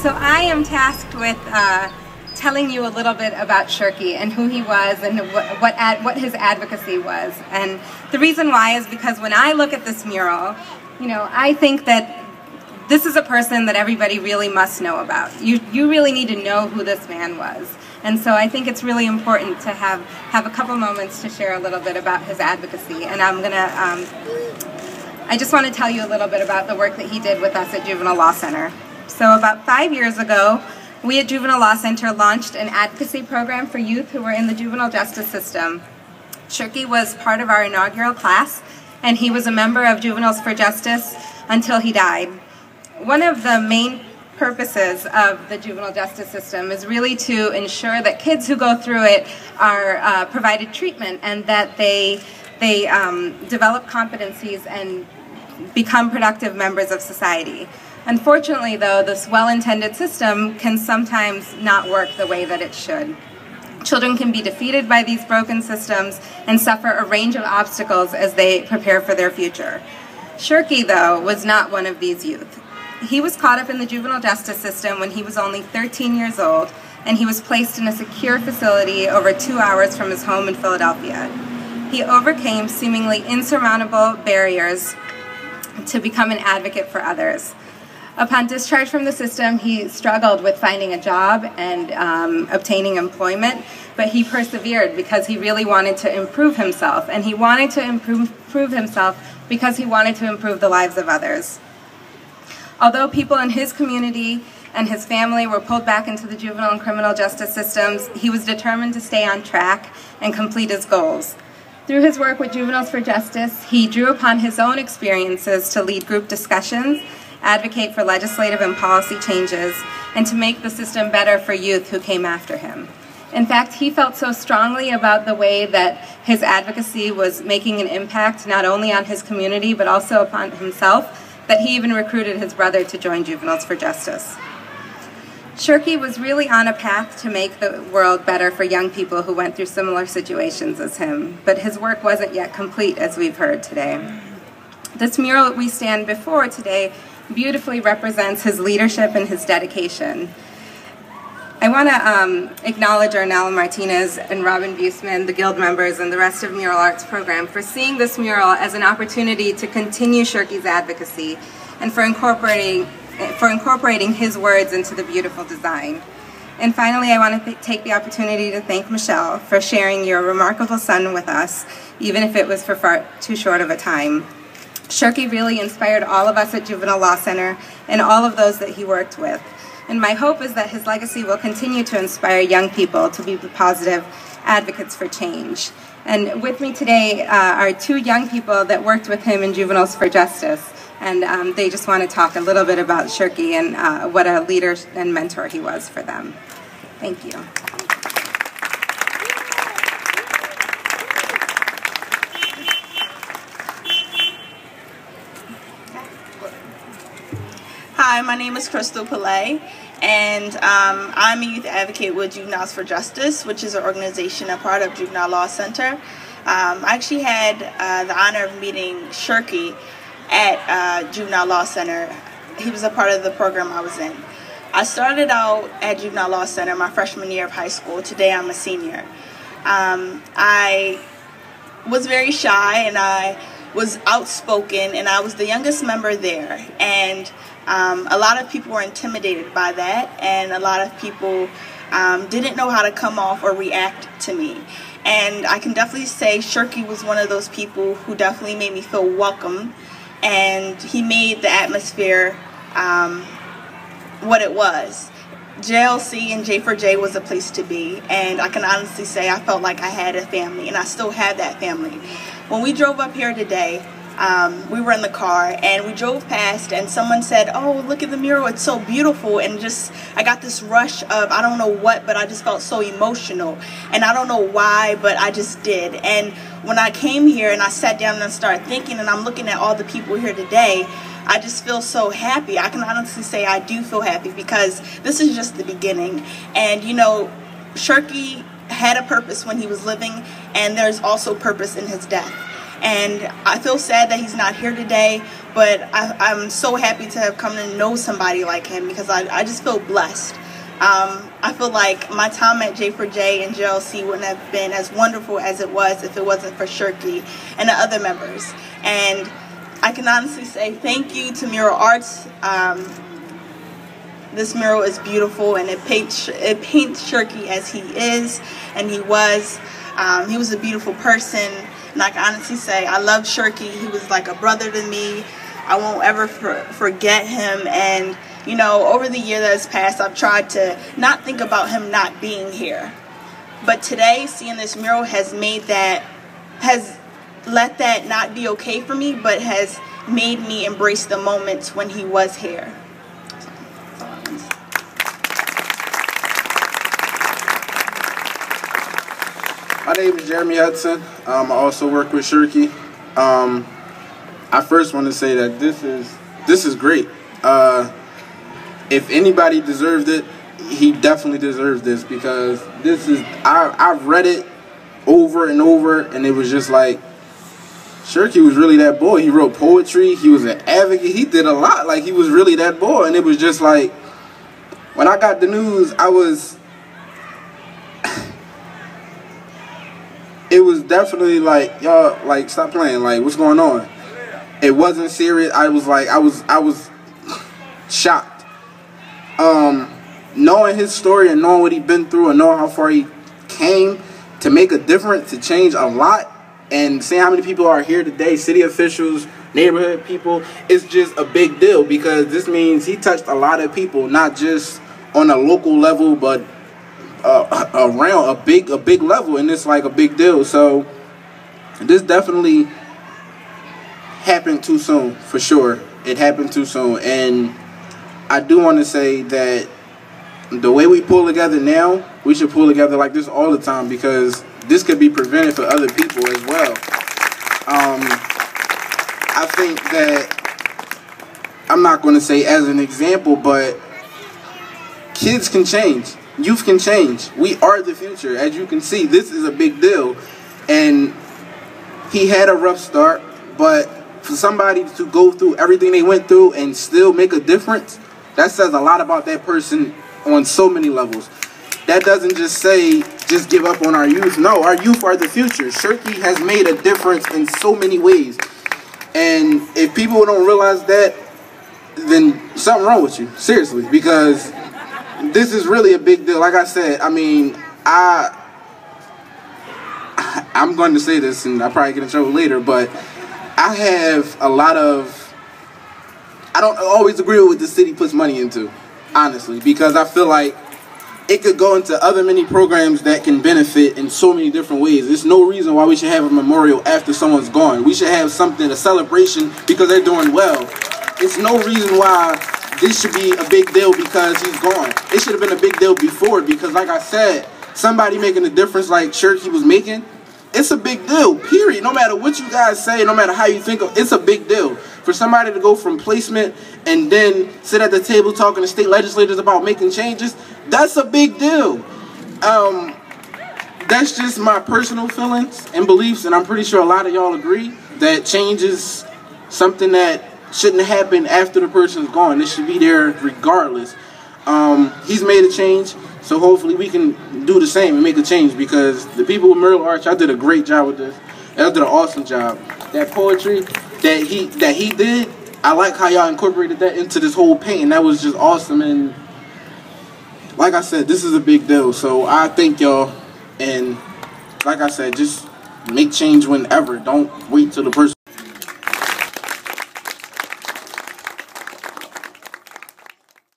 So I am tasked with telling you a little bit about Shirkey and who he was and what his advocacy was. And the reason why is because when I look at this mural, you know, I think that this is a person that everybody really must know about. You really need to know who this man was. And so I think it's really important to have a couple moments to share a little bit about his advocacy. And I just want to tell you a little bit about the work that he did with us at Juvenile Law Center. So about 5 years ago, we at Juvenile Law Center launched an advocacy program for youth who were in the juvenile justice system. Shirkey was part of our inaugural class, and he was a member of Juveniles for Justice until he died. One of the main purposes of the juvenile justice system is really to ensure that kids who go through it are provided treatment and that they develop competencies and become productive members of society. Unfortunately, though, this well-intended system can sometimes not work the way that it should. Children can be defeated by these broken systems and suffer a range of obstacles as they prepare for their future. Shirkey, though, was not one of these youth. He was caught up in the juvenile justice system when he was only 13 years old, and he was placed in a secure facility over 2 hours from his home in Philadelphia. He overcame seemingly insurmountable barriers to become an advocate for others. Upon discharge from the system, he struggled with finding a job and obtaining employment, but he persevered because he really wanted to improve himself, and he wanted to improve himself because he wanted to improve the lives of others. Although people in his community and his family were pulled back into the juvenile and criminal justice systems, he was determined to stay on track and complete his goals. Through his work with Juveniles for Justice, he drew upon his own experiences to lead group discussions, advocate for legislative and policy changes, and to make the system better for youth who came after him. In fact, he felt so strongly about the way that his advocacy was making an impact not only on his community but also upon himself, that he even recruited his brother to join Juveniles for Justice. Shirkey was really on a path to make the world better for young people who went through similar situations as him, but his work wasn't yet complete, as we've heard today. This mural we stand before today beautifully represents his leadership and his dedication. I want to acknowledge Arnella Martinez and Robin Buseman, the Guild members, and the rest of Mural Arts program for seeing this mural as an opportunity to continue Shirkey's advocacy and for incorporating his words into the beautiful design. And finally, I want to take the opportunity to thank Michelle for sharing your remarkable son with us, even if it was for far too short of a time. Shirkey really inspired all of us at Juvenile Law Center and all of those that he worked with. And my hope is that his legacy will continue to inspire young people to be positive advocates for change. And with me today are two young people that worked with him in Juveniles for Justice. And they just want to talk a little bit about Shirkey and what a leader and mentor he was for them. Thank you. Hi, my name is Crystal Pillay, and I'm a youth advocate with Juveniles for Justice, which is an organization a part of Juvenile Law Center. I actually had the honor of meeting Shirkey at Juvenile Law Center. He was a part of the program I was in. I started out at Juvenile Law Center my freshman year of high school. Today I'm a senior. I was very shy and I was outspoken, and I was the youngest member there, and a lot of people were intimidated by that, and a lot of people didn't know how to come off or react to me. And I can definitely say Shirkey was one of those people who definitely made me feel welcome, and he made the atmosphere what it was. JLC and J4J was a place to be, and I can honestly say I felt like I had a family, and I still have that family. When we drove up here today, we were in the car and we drove past and someone said, "Oh, look at the mural, it's so beautiful," and just I got this rush of I don't know what, but I just felt so emotional, and I don't know why, but I just did. And when I came here and I sat down and I started thinking, and I'm looking at all the people here today, I just feel so happy. I can honestly say I do feel happy because this is just the beginning. And you know, Shirkey had a purpose when he was living, and there's also purpose in his death. And I feel sad that he's not here today, but I'm so happy to have come to know somebody like him, because I just feel blessed. I feel like my time at J4J and JLC wouldn't have been as wonderful as it was if it wasn't for Shirkey and the other members. And I can honestly say thank you to Mural Arts. This mural is beautiful, and it paints Shirkey as he is and he was. He was a beautiful person, and I can honestly say I love Shirkey. He was like a brother to me. I won't ever forget him. And you know, over the year that has passed, I've tried to not think about him not being here. But today, seeing this mural has let that not be okay for me, but has made me embrace the moments when he was here. My name is Jeremy Hudson. I also work with Shirkey. I first want to say that this is great. If anybody deserved it, he definitely deserves this, because I've read it over and over, and it was just like, Shirkey was really that boy. He wrote poetry, he was an advocate, he did a lot. Like, he was really that boy. And it was just like, when I got the news, it was definitely like, y'all, like, stop playing, like, what's going on? It wasn't serious. I was shocked. Knowing his story and knowing what he'd been through and knowing how far he came to make a difference, to change a lot, and seeing how many people are here today, city officials, neighborhood people, it's just a big deal, because this means he touched a lot of people, not just on a local level, but around a big level, and it's like a big deal. So this definitely happened too soon, for sure. It happened too soon. And I do want to say that the way we pull together now, we should pull together like this all the time, because this could be prevented for other people as well. I think that, I'm not going to say as an example, but kids can change. Youth can change. We are the future. As you can see, this is a big deal. And he had a rough start, but for somebody to go through everything they went through and still make a difference, that says a lot about that person on so many levels. That doesn't just say, just give up on our youth. No, our youth are the future. Shirkey has made a difference in so many ways. And if people don't realize that, then something wrong with you. Seriously, because this is really a big deal. Like I said, I mean, I'm going to say this, and I'll probably get in trouble later, but I have a lot of, I don't always agree with what the city puts money into, honestly, because I feel like it could go into other many programs that can benefit in so many different ways. There's no reason why we should have a memorial after someone's gone. We should have something, a celebration, because they're doing well. It's no reason why this should be a big deal because he's gone. It should have been a big deal before, because like I said, somebody making a difference like Shirkey was making, it's a big deal, period. No matter what you guys say, no matter how you think of, it's a big deal. For somebody to go from placement and then sit at the table talking to state legislators about making changes, that's a big deal. That's just my personal feelings and beliefs, and I'm pretty sure a lot of y'all agree that change is something that shouldn't happen after the person's gone. It should be there regardless. He's made a change, so hopefully we can do the same and make a change, because the people with Mural Arts, y'all did a great job with this. Y'all did an awesome job. That poetry that he did, I like how y'all incorporated that into this whole painting. That was just awesome. And like I said, this is a big deal. So I thank y'all. And like I said, just make change whenever. Don't wait till the person